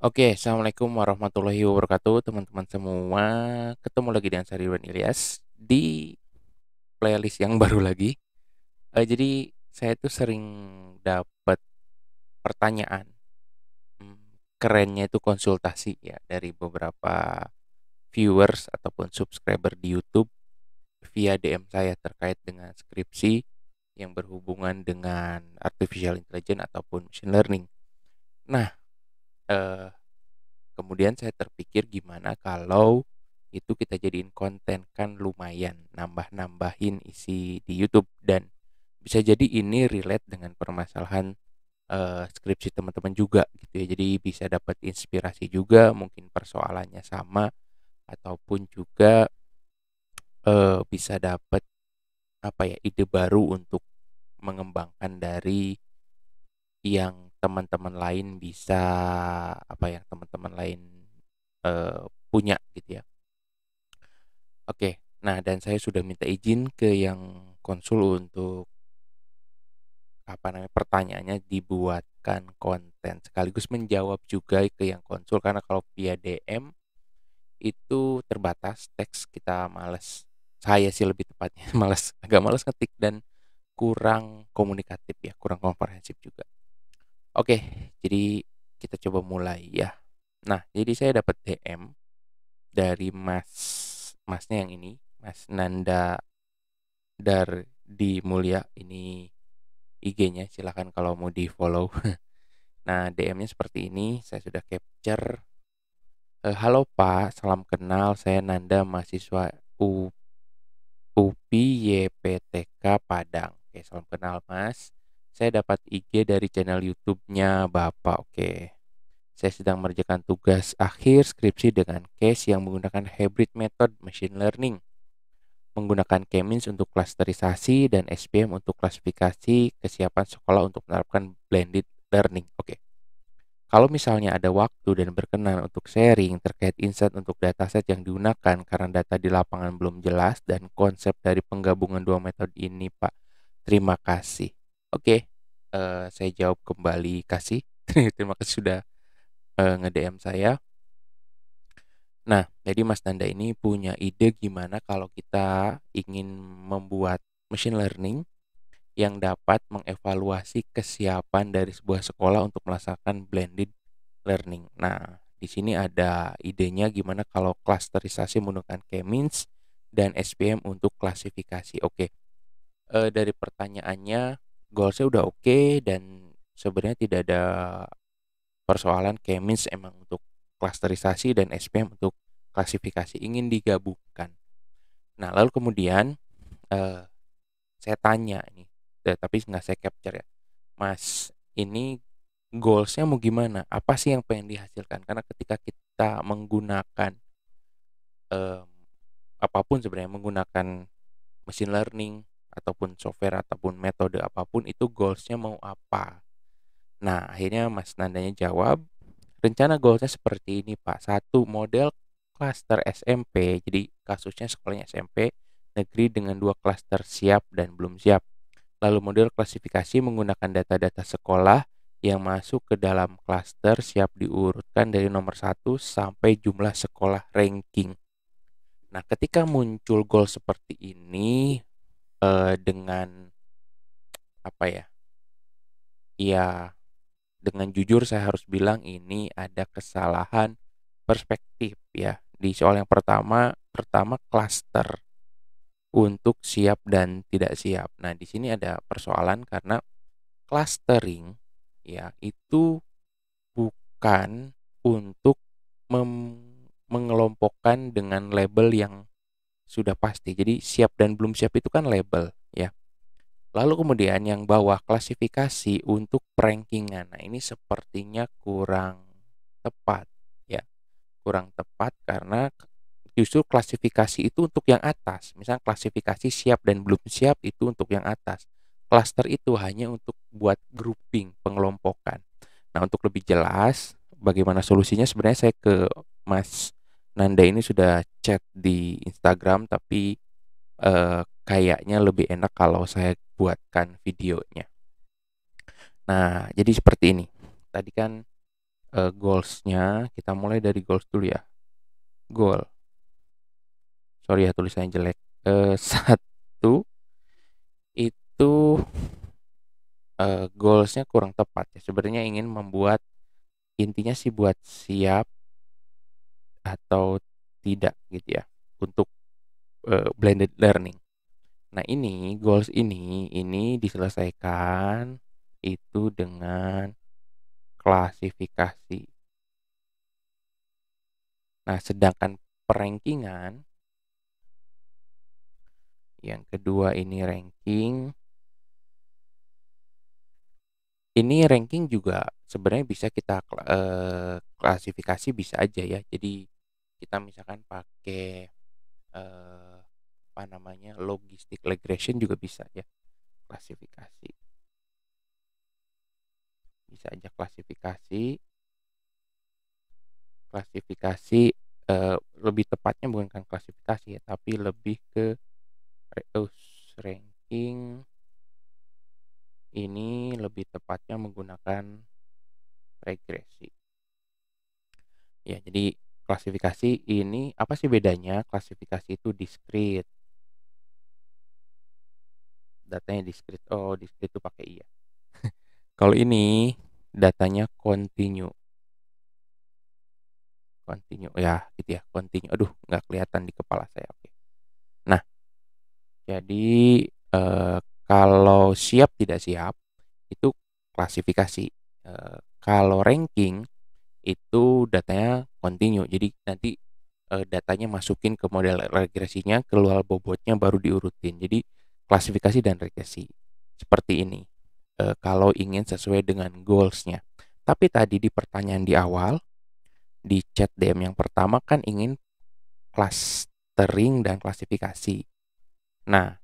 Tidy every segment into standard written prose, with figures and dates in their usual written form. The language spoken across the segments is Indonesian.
Oke, assalamualaikum warahmatullahi wabarakatuh, teman-teman semua. Ketemu lagi dengan saya Ridwan Ilyas di playlist yang baru lagi. Jadi saya tuh sering dapat pertanyaan, kerennya itu konsultasi ya dari beberapa viewers ataupun subscriber di YouTube via DM saya terkait dengan skripsi yang berhubungan dengan artificial intelligence ataupun machine learning. Nah, eh, kemudian saya terpikir gimana kalau itu kita jadiin konten, kan lumayan nambah-nambahin isi di YouTube dan bisa jadi ini relate dengan permasalahan skripsi teman-teman juga gitu ya. Jadi bisa dapat inspirasi juga, mungkin persoalannya sama ataupun juga bisa dapat apa ya, ide baru untuk mengembangkan dari yang teman-teman lain bisa apa ya, teman-teman lain punya gitu ya. Oke, nah dan saya sudah minta izin ke yang konsul untuk apa namanya, pertanyaannya dibuatkan konten sekaligus menjawab juga ke yang konsul, karena kalau via DM itu terbatas teks, kita males, saya sih lebih tepatnya males, agak males ngetik dan kurang komunikatif ya, kurang komprehensif juga. Oke, jadi kita coba mulai ya. Nah, jadi saya dapat DM dari masnya yang ini, Mas Nanda di Mulya, ini IG-nya, silahkan kalau mau di follow. Nah, DM-nya seperti ini, saya sudah capture. Halo Pak, salam kenal, saya Nanda, mahasiswa UPI YPTK Padang. Oke, salam kenal Mas. Saya dapat IG dari channel YouTube-nya Bapak. Oke, saya sedang mengerjakan tugas akhir skripsi dengan case yang menggunakan hybrid method machine learning, menggunakan K-means untuk klasterisasi dan SPM untuk klasifikasi kesiapan sekolah untuk menerapkan blended learning. Oke. Kalau misalnya ada waktu dan berkenan untuk sharing terkait insight untuk dataset yang digunakan karena data di lapangan belum jelas dan konsep dari penggabungan dua metode ini, Pak. Terima kasih. Oke, saya jawab kembali kasih. Terima kasih sudah nge-DM saya. Nah, jadi Mas Nanda ini punya ide gimana kalau kita ingin membuat machine learning yang dapat mengevaluasi kesiapan dari sebuah sekolah untuk melaksanakan blended learning. Nah, di sini ada idenya gimana kalau klasterisasi menggunakan K-means dan SPM untuk klasifikasi. Oke, dari pertanyaannya, goalsnya udah oke dan sebenarnya tidak ada persoalan. K-means emang untuk klasterisasi dan SPM untuk klasifikasi, ingin digabungkan. Nah, lalu kemudian eh, saya tanya ini, tapi nggak saya capture ya, Mas, ini goalsnya mau gimana? Apa sih yang pengen dihasilkan? Karena ketika kita menggunakan em, apapun sebenarnya, menggunakan machine learning ataupun software ataupun metode apapun, itu goalsnya mau apa? Nah, akhirnya Mas Nandanya jawab, rencana goalsnya seperti ini Pak. Satu, model klaster SMP. Jadi kasusnya sekolahnya SMP negeri dengan dua klaster siap dan belum siap. Lalu model klasifikasi menggunakan data-data sekolah yang masuk ke dalam klaster siap diurutkan dari nomor satu sampai jumlah sekolah ranking. Nah, ketika muncul goal seperti ini dengan apa ya? Ya, dengan jujur saya harus bilang ini ada kesalahan perspektif ya. Di soal yang pertama klaster untuk siap dan tidak siap. Nah, di sini ada persoalan karena clustering ya itu bukan untuk mengelompokkan dengan label yang sudah pasti. Jadi siap dan belum siap itu kan label ya. Lalu kemudian yang bawah klasifikasi untuk perankingan. Nah, ini sepertinya kurang tepat ya. Kurang tepat karena justru klasifikasi itu untuk yang atas. Misal klasifikasi siap dan belum siap itu untuk yang atas. Cluster itu hanya untuk buat grouping, pengelompokan. Nah, untuk lebih jelas bagaimana solusinya, sebenarnya saya ke Mas Nanda ini sudah chat di Instagram, tapi kayaknya lebih enak kalau saya buatkan videonya. Nah, jadi seperti ini. Tadi kan goals-nya. Kita mulai dari goals dulu ya. Goal. Sorry ya tulisannya jelek. Satu itu goals-nya kurang tepat ya. Sebenarnya ingin membuat intinya sih buat siap atau tidak gitu ya untuk blended learning. Nah, ini goals ini diselesaikan itu dengan klasifikasi. Nah, sedangkan perankingan yang kedua ini ranking. Ini ranking juga sebenarnya bisa kita klasifikasi bisa aja ya. Jadi kita misalkan pakai apa namanya logistic regression juga bisa ya klasifikasi. Bisa aja klasifikasi lebih tepatnya bukan kan klasifikasi ya, tapi lebih ke ranking. Ini lebih tepatnya menggunakan regresi. Ya, jadi klasifikasi ini apa sih bedanya? Klasifikasi itu discrete. Datanya discrete. Oh, discrete itu pakai iya. Kalau ini datanya continue. Continue ya, gitu ya. Continue. Aduh, nggak kelihatan di kepala saya. Oke. Nah, jadi kalau siap tidak siap itu klasifikasi. Kalau ranking itu datanya continue. Jadi nanti datanya masukin ke model regresinya, keluar bobotnya baru diurutin. Jadi klasifikasi dan regresi seperti ini. Kalau ingin sesuai dengan goals-nya. Tapi tadi di pertanyaan di awal di chat DM yang pertama kan ingin clustering dan klasifikasi. Nah,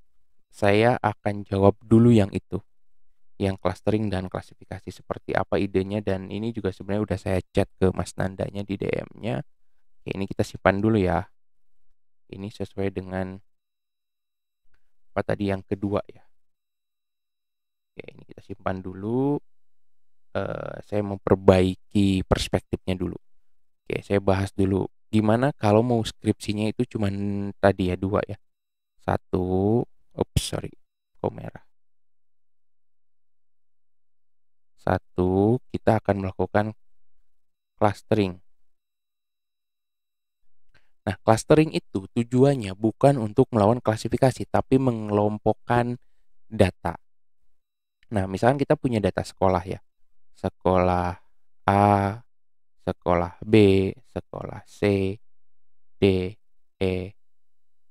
saya akan jawab dulu yang itu. Yang clustering dan klasifikasi seperti apa idenya, dan ini juga sebenarnya udah saya chat ke Mas Nandanya di DM-nya. Oke, ini kita simpan dulu ya. Ini sesuai dengan apa tadi yang kedua ya. Oke, ini kita simpan dulu. Saya memperbaiki perspektifnya dulu. Oke, saya bahas dulu. Gimana kalau mau skripsinya itu cuman tadi ya dua ya. Satu, sorry, kok merah. Satu, kita akan melakukan clustering. Nah, clustering itu tujuannya bukan untuk melawan klasifikasi, tapi mengelompokkan data. Nah, misalkan kita punya data sekolah ya. Sekolah A, sekolah B, sekolah C, D, E,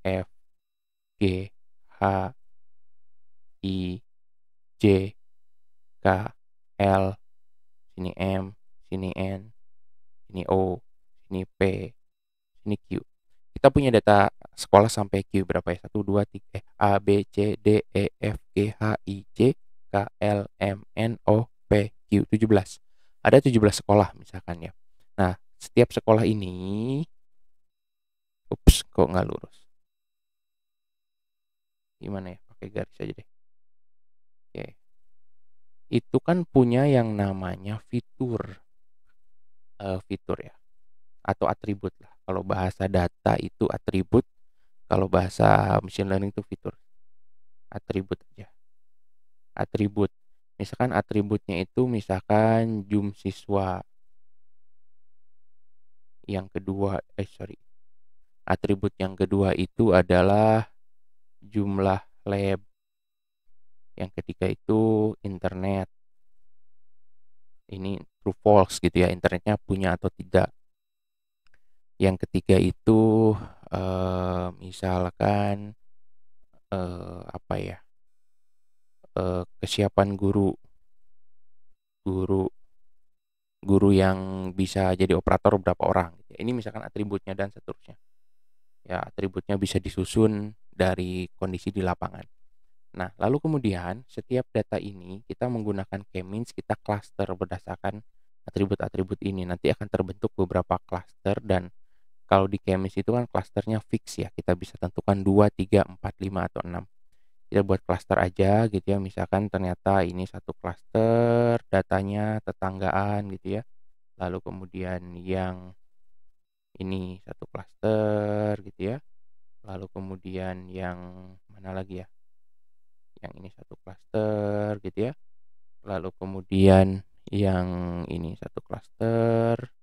F, G, H, I, J, K, L, sini M, sini N, sini O, sini P, sini Q. Kita punya data sekolah sampai Q berapa ya? 1, 2, 3, A, B, C, D, E, F, G, H, I, J, K, L, M, N, O, P, Q, 17. Ada 17 sekolah misalkan ya. Nah, setiap sekolah ini, kok nggak lurus? Gimana ya? Pakai garis aja deh. Oke. Itu kan punya yang namanya fitur. Fitur ya. Atau atribut lah. Kalau bahasa data itu atribut. Kalau bahasa machine learning itu fitur. Atribut aja. Atribut. Misalkan atributnya itu misalkan jum siswa. Yang kedua, atribut yang kedua itu adalah jumlah lab. Yang ketiga itu internet. Ini true false gitu ya, internetnya punya atau tidak. Yang ketiga itu misalkan apa ya, kesiapan guru guru yang bisa jadi operator berapa orang. Ini misalkan atributnya dan seterusnya. Ya, atributnya bisa disusun dari kondisi di lapangan. Nah, lalu kemudian setiap data ini kita menggunakan k-means, kita cluster berdasarkan atribut-atribut ini. Nanti akan terbentuk beberapa cluster, dan kalau di k-means itu kan clusternya fix ya. Kita bisa tentukan 2, 3, 4, 5 atau 6. Kita buat cluster aja gitu ya. Misalkan ternyata ini satu cluster, datanya tetanggaan gitu ya. lalu kemudian yang ini satu klaster gitu ya, lalu kemudian yang mana lagi ya, yang ini satu klaster gitu ya, lalu kemudian yang ini satu klaster,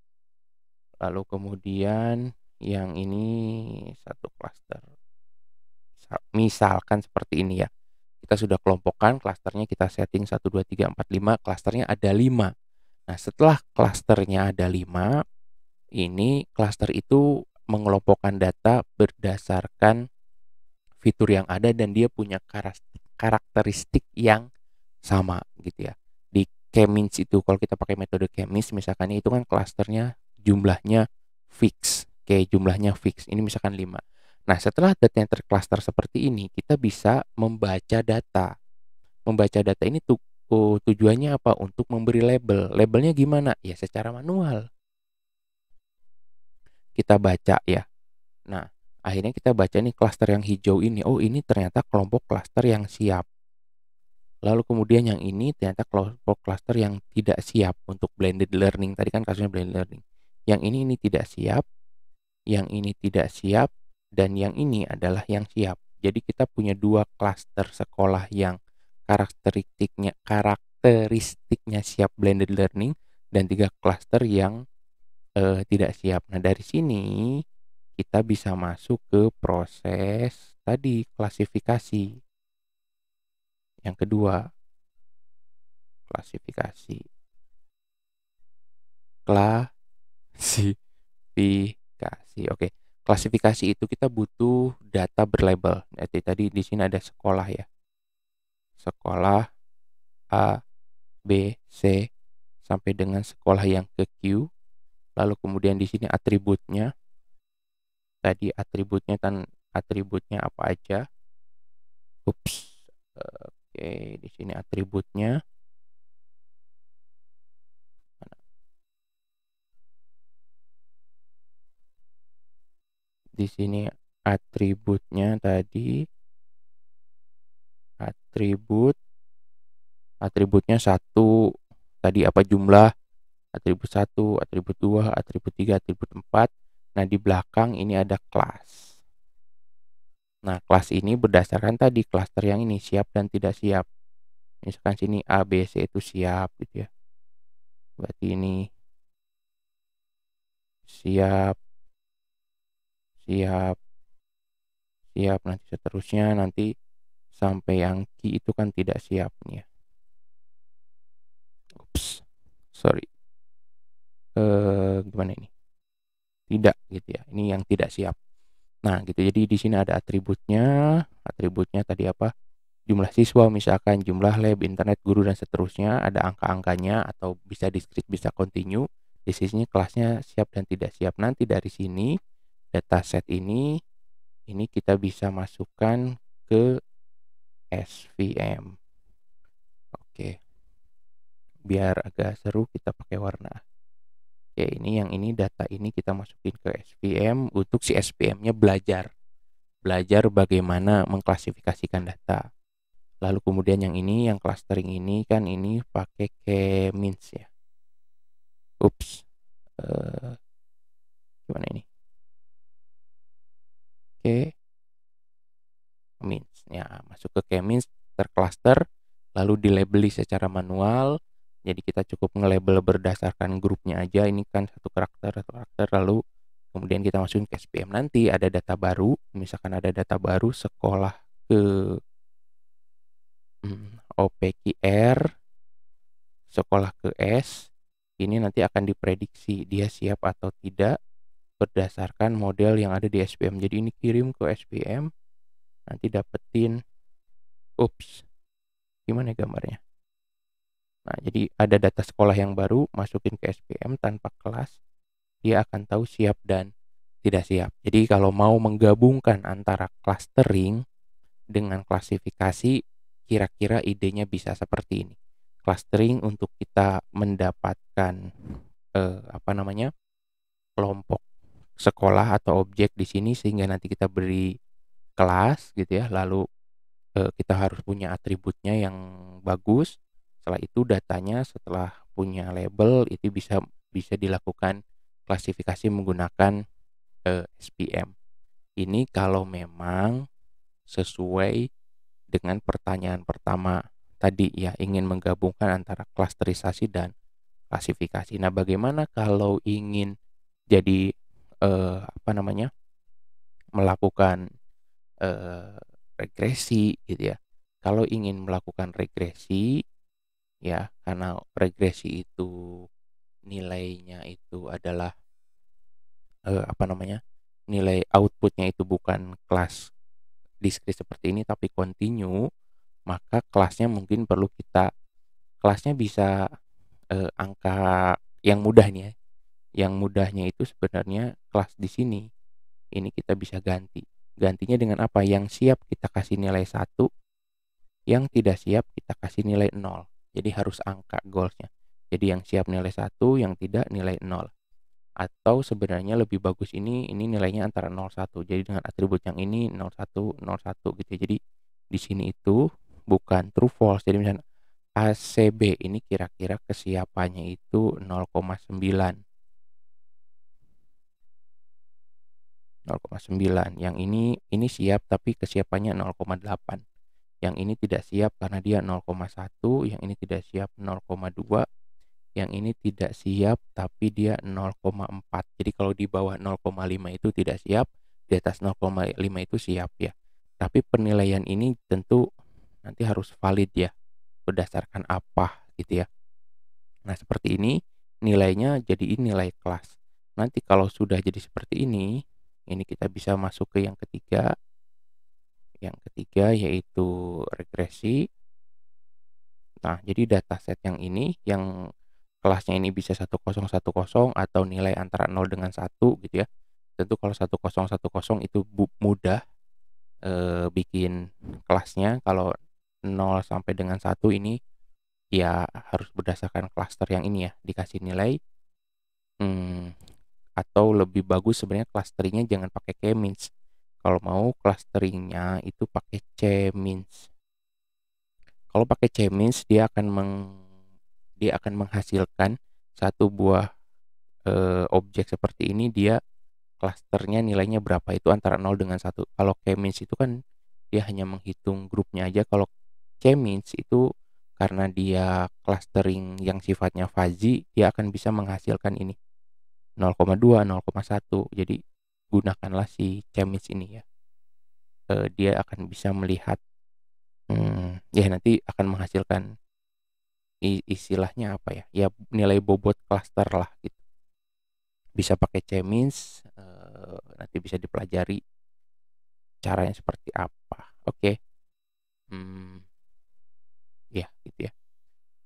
lalu kemudian yang ini satu klaster. Misalkan seperti ini ya. Kita sudah kelompokkan klasternya, kita setting 1, 2, 3, 4, 5, klasternya ada 5. Nah, setelah klasternya ada 5, ini klaster itu mengelompokkan data berdasarkan fitur yang ada dan dia punya karakteristik yang sama gitu ya. Di K-means itu kalau kita pakai metode K-means misalkan itu kan klasternya jumlahnya fix. Kayak jumlahnya fix. Ini misalkan 5. Nah, setelah data yang tercluster seperti ini, kita bisa membaca data. Membaca data ini tujuannya apa? Untuk memberi label. Labelnya gimana? Ya secara manual. Kita baca ya. Nah, akhirnya kita baca nih klaster yang hijau ini. Oh, ini ternyata kelompok klaster yang siap. Lalu kemudian yang ini ternyata kelompok klaster yang tidak siap untuk blended learning. Tadi kan kasusnya blended learning. Yang ini tidak siap, yang ini tidak siap, dan yang ini adalah yang siap. Jadi kita punya 2 klaster sekolah yang karakteristiknya siap blended learning dan 3 klaster yang tidak siap. Nah, dari sini kita bisa masuk ke proses tadi klasifikasi. Yang kedua, klasifikasi. Klasifikasi. Oke. Klasifikasi itu kita butuh data berlabel. Jadi tadi di sini ada sekolah ya. Sekolah A, B, C sampai dengan sekolah yang ke Q. Lalu kemudian di sini atributnya. Tadi atributnya apa aja? Ups. Oke, di sini atributnya. Di sini atributnya tadi atributnya 1 tadi apa jumlah, atribut 1, atribut 2, atribut 3, atribut 4. Nah, di belakang ini ada kelas. Nah, kelas ini berdasarkan tadi klaster yang ini siap dan tidak siap. Misalkan sini A, B, C itu siap gitu ya. Berarti ini siap, siap, siap, nanti seterusnya nanti sampai yang Q itu kan tidak siap nih ya. Ups, sorry. Gimana ini? Tidak gitu ya. Ini yang tidak siap. Nah, gitu. Jadi di sini ada atributnya. Atributnya tadi apa? Jumlah siswa misalkan, jumlah lab, internet, guru dan seterusnya, ada angka-angkanya atau bisa discrete, bisa continue. Di sini kelasnya siap dan tidak siap. Nanti dari sini dataset ini kita bisa masukkan ke SVM. Oke. Biar agak seru kita pakai warna. Oke, ini yang ini data ini kita masukin ke SVM untuk si SVM-nya belajar bagaimana mengklasifikasikan data. Lalu kemudian yang ini, yang clustering ini kan ini pakai K-means ya. Ups. Gimana ini? K-means. Ya, masuk ke K-means, tercluster, lalu dilabeli secara manual. Jadi kita cukup nge-label berdasarkan grupnya aja. Ini kan satu karakter, lalu kemudian kita masukin ke SPM. Nanti ada data baru, misalkan ada data baru sekolah ke OPQR, sekolah ke S, ini nanti akan diprediksi dia siap atau tidak berdasarkan model yang ada di SPM. Jadi ini kirim ke SPM, nanti dapetin, ups, gimana gambarnya? Nah, jadi ada data sekolah yang baru, masukin ke SPM tanpa kelas, dia akan tahu siap dan tidak siap. Jadi kalau mau menggabungkan antara clustering dengan klasifikasi, kira-kira idenya bisa seperti ini. Clustering untuk kita mendapatkan kelompok sekolah atau objek di sini sehingga nanti kita beri kelas gitu ya. Lalu kita harus punya atributnya yang bagus. Setelah itu datanya setelah punya label itu bisa bisa dilakukan klasifikasi menggunakan SPM. Ini kalau memang sesuai dengan pertanyaan pertama tadi ya, ingin menggabungkan antara klasterisasi dan klasifikasi. Nah, bagaimana kalau ingin jadi apa namanya, melakukan eh, regresi gitu ya. Kalau ingin melakukan regresi ya, karena regresi itu nilainya itu adalah apa namanya, nilai outputnya itu bukan kelas diskrit seperti ini tapi continue, maka kelasnya mungkin perlu kita kelasnya bisa angka yang mudah nih ya. Yang mudahnya itu sebenarnya kelas di sini. Ini kita bisa ganti. Gantinya dengan apa? Yang siap kita kasih nilai 1, yang tidak siap kita kasih nilai 0. Jadi harus angka goalsnya. Jadi yang siap nilai 1, yang tidak nilai 0. Atau sebenarnya lebih bagus ini nilainya antara 0, 1. Jadi dengan atribut yang ini 0, 1, 0, 1 gitu ya. Jadi di sini itu bukan true false. Jadi misalnya ACB ini kira-kira kesiapannya itu 0,9. 0,9. Yang ini siap tapi kesiapannya 0,8. Yang ini tidak siap karena dia 0,1, yang ini tidak siap 0,2, yang ini tidak siap tapi dia 0,4. Jadi kalau di bawah 0,5 itu tidak siap, di atas 0,5 itu siap ya. Tapi penilaian ini tentu nanti harus valid ya, berdasarkan apa gitu ya. Nah, seperti ini nilainya jadi nilai kelas. Nanti kalau sudah jadi seperti ini kita bisa masuk ke yang ketiga. Yang ketiga yaitu regresi. Nah, jadi dataset yang ini yang kelasnya ini bisa 1010 atau nilai antara 0 dengan 1 gitu ya. Tentu kalau 1010 itu mudah bikin kelasnya. Kalau 0 sampai dengan 1 ini ya harus berdasarkan klaster yang ini ya, dikasih nilai hmm, atau lebih bagus sebenarnya clusteringnya jangan pakai k-means. Kalau mau clusteringnya itu pakai c-means. Kalau pakai c-means dia akan menghasilkan satu buah objek seperti ini, dia klasternya nilainya berapa itu antara 0 dengan 1. Kalau k-means itu kan dia hanya menghitung grupnya aja. Kalau c-means itu karena dia clustering yang sifatnya fuzzy, dia akan bisa menghasilkan ini 0,2, 0,1. Jadi gunakanlah si c-means ini ya. Dia akan bisa melihat ya nanti akan menghasilkan istilahnya apa ya? Ya nilai bobot cluster lah gitu. Bisa pakai c-means, nanti bisa dipelajari caranya seperti apa. Oke. Hmm, ya gitu ya.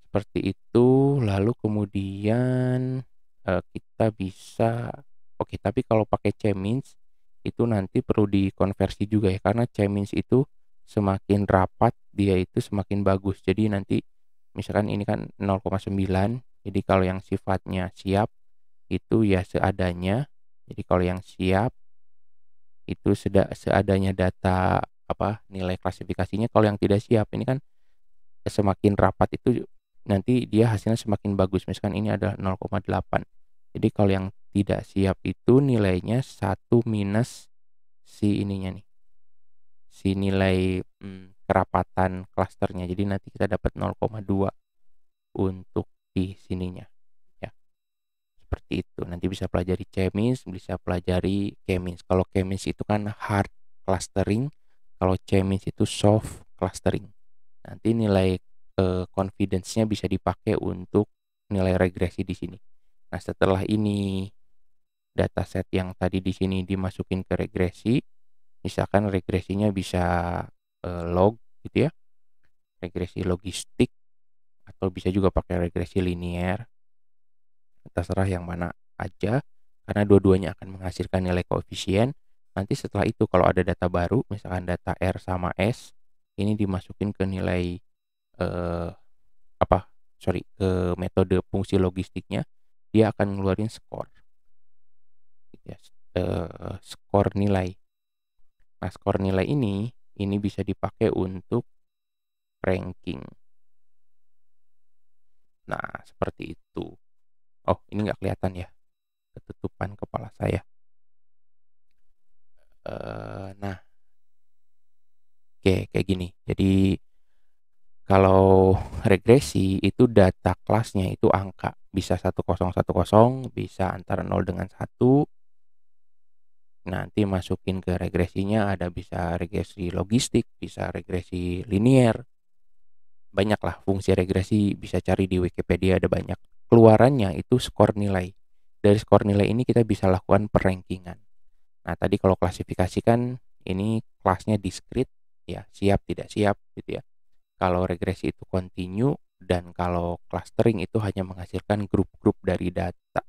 Seperti itu, lalu kemudian kita bisa oke, tapi kalau pakai c-means itu nanti perlu dikonversi juga ya, karena c-means itu semakin rapat dia itu semakin bagus. Jadi nanti misalkan ini kan 0,9, jadi kalau yang sifatnya siap itu ya seadanya. Jadi kalau yang siap itu seadanya data apa nilai klasifikasinya. Kalau yang tidak siap ini kan semakin rapat itu nanti dia hasilnya semakin bagus. Misalkan ini adalah 0,8. Jadi kalau yang tidak siap itu nilainya 1 minus si ininya nih. Si nilai kerapatan klasternya. Jadi nanti kita dapat 0,2 untuk di sininya ya. Seperti itu. Nanti bisa pelajari C-means, bisa pelajari K-means. Kalau K-means itu kan hard clustering, kalau C-means itu soft clustering. Nanti nilai confidence-nya bisa dipakai untuk nilai regresi di sini. Nah, setelah ini dataset yang tadi di sini dimasukin ke regresi, misalkan regresinya bisa log gitu ya, regresi logistik atau bisa juga pakai regresi linear. Terserah yang mana aja karena dua-duanya akan menghasilkan nilai koefisien. Nanti setelah itu kalau ada data baru, misalkan data R sama S, ini dimasukin ke nilai eh, ke metode fungsi logistiknya, dia akan ngeluarin skor gitu ya, skor nilai. Nah, skor nilai ini bisa dipakai untuk ranking. Nah, seperti itu. Oh, ini nggak kelihatan ya, ketutupan kepala saya. Nah, oke, kayak gini. Jadi kalau regresi itu data kelasnya itu angka, bisa 1010, bisa antara 0 dengan 1. Nanti masukin ke regresinya ada bisa regresi logistik, bisa regresi linier. Banyaklah fungsi regresi, bisa cari di Wikipedia ada banyak. Keluarannya itu skor nilai. Dari skor nilai ini kita bisa lakukan perankingan. Nah, tadi kalau klasifikasi kan ini kelasnya discrete, ya, siap tidak siap gitu ya. Kalau regresi itu continue, dan kalau clustering itu hanya menghasilkan grup-grup dari data.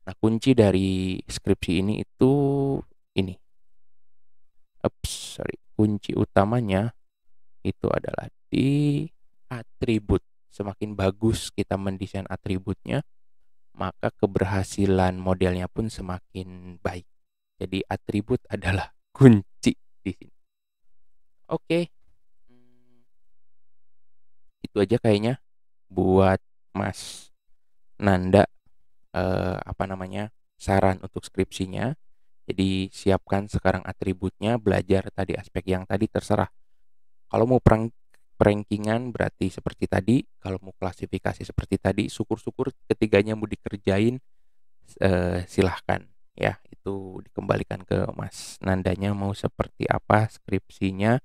Nah, kunci dari skripsi ini itu ini. Kunci utamanya itu adalah di atribut. Semakin bagus kita mendesain atributnya, maka keberhasilan modelnya pun semakin baik. Jadi atribut adalah kunci di sini. Oke, itu aja kayaknya buat Mas Nanda, apa namanya, saran untuk skripsinya. Jadi siapkan sekarang atributnya, belajar tadi aspek yang tadi terserah. Kalau mau rankingan berarti seperti tadi, kalau mau klasifikasi seperti tadi, syukur-syukur ketiganya mau dikerjain, silahkan ya, itu dikembalikan ke Mas Nandanya mau seperti apa skripsinya.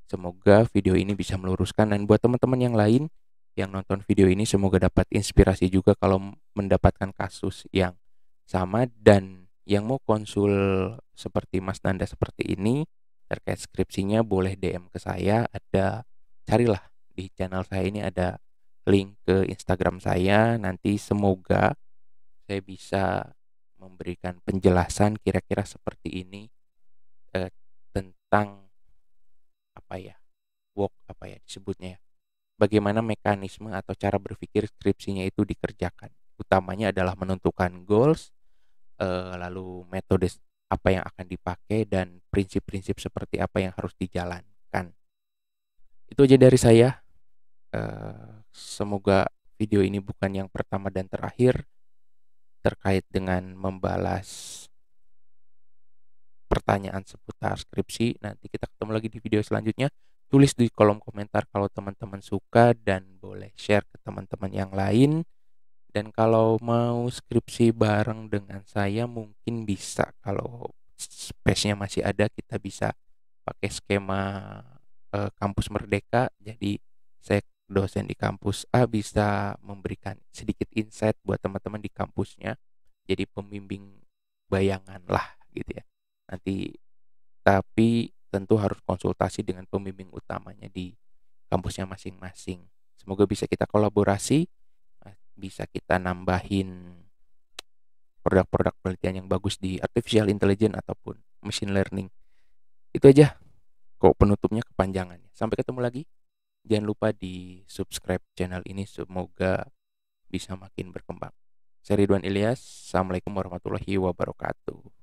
Semoga video ini bisa meluruskan, dan buat teman-teman yang lain yang nonton video ini semoga dapat inspirasi juga kalau mendapatkan kasus yang sama, dan yang mau konsul seperti Mas Nanda seperti ini terkait skripsinya boleh DM ke saya. Carilah di channel saya ini ada link ke Instagram saya. Nanti semoga saya bisa memberikan penjelasan kira-kira seperti ini, eh, tentang apa ya, apa ya disebutnya ya, bagaimana mekanisme atau cara berpikir skripsinya itu dikerjakan. Utamanya adalah menentukan goals, lalu metode apa yang akan dipakai, dan prinsip-prinsip seperti apa yang harus dijalankan. Itu aja dari saya. Semoga video ini bukan yang pertama dan terakhir terkait dengan membalas pertanyaan seputar skripsi. Nanti kita ketemu lagi di video selanjutnya. Tulis di kolom komentar kalau teman-teman suka, dan boleh share ke teman-teman yang lain. Dan kalau mau skripsi bareng dengan saya mungkin bisa, kalau space-nya masih ada, kita bisa pakai skema kampus Merdeka. Jadi saya dosen di kampus A bisa memberikan sedikit insight buat teman-teman di kampusnya. Jadi pembimbing bayangan lah gitu ya. Nanti tapi tentu harus konsultasi dengan pembimbing utamanya di kampusnya masing-masing. Semoga bisa kita kolaborasi, bisa kita nambahin produk-produk penelitian yang bagus di artificial intelligence ataupun machine learning. Itu aja, kok penutupnya kepanjangan. Sampai ketemu lagi. Jangan lupa di subscribe channel ini, semoga bisa makin berkembang. Saya Ridwan Ilyas, Assalamualaikum warahmatullahi wabarakatuh.